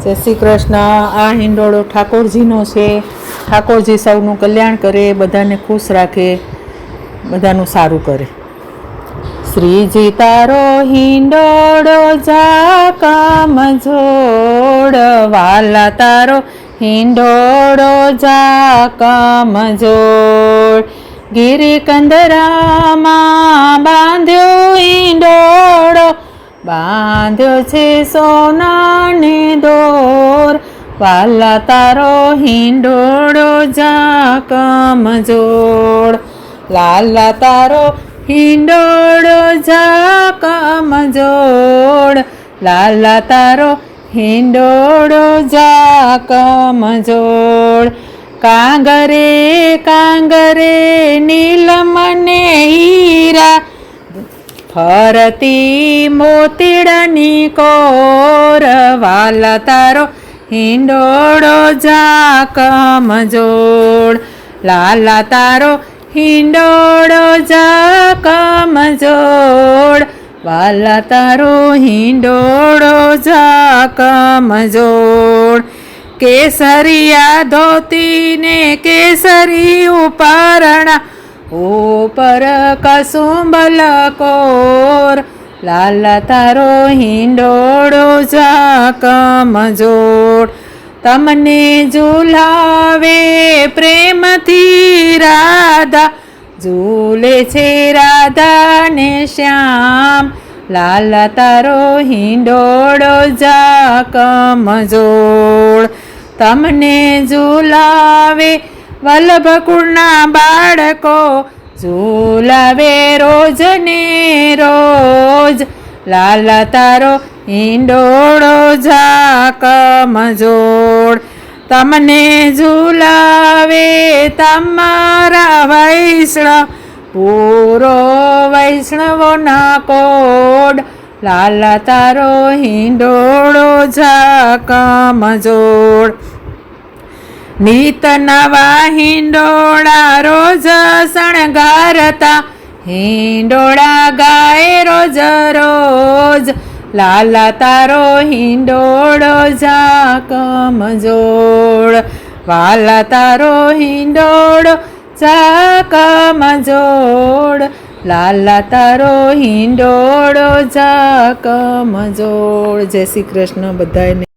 જય શ્રી કૃષ્ણ। આ હિંડોળો ઠાકોરજીનો છે। ઠાકોરજી સૌનું કલ્યાણ કરે, બધાને ખુશ રાખે, બધાનું સારું કરે। શ્રીજી તારો હિંડોળો જાકમ જોડ, વાલા તારો હિંડોળો જાકમ જોડ। ગિરિકંદરામાં બાંધ્યો હિંડોળો, બાંધ્યો છે સોનાને દોર, વાલા તારો હિંડોળો જાકમ જોડ, લાલા તારો હિંડોળો જાકમ જોડ, લાલા તારો હિંડોળો જાકમ જોડ। કાંગરે કાંગરે નીલમને હીરા, ફરતી મોતીડાની કોર, વાલા તારો હિંડોળો જાકમ જોડ, લાલા તારો હિંડોળો જાકમ જોડ, વાલા તારો હિંડોળો જાકમ જોડ। કેસરિયા ધોતી ને કેસરી ઉપરણા, ઉપર કસુંબલ કોર, લાલા તારો હિંડોળો જાકમ જોડ। તમને ઝુલાવે પ્રેમથી રાધા, ઝૂલે છે રાધા ને શ્યામ, લાલા તારો હિંડોળો જાકમ જોડ। તમને ઝુલાવે વલ્લભકુળના બાળકો, ઝુલાવે રોજ ને રોજ, લાલા તારો હિંડોળો જાકમ જોડ। તમને ઝુલાવે તમારા વૈષ્ણવ, પૂરો વૈષ્ણવોના કોડ, લાલા તારો હિંડોળો જાકમ જોડ। નિત નવા હિંડોળા રોજ શણગારતા, હિંડોળા ગાય રોજ રોજ, લાલા તારો હિંડોળો જાકમ જોડ, વાલા તારો હિંડોળો જાકમ જોડ, લાલા તારો હિંડોળો જાકમ જોડ। જય શ્રી કૃષ્ણ બધાને।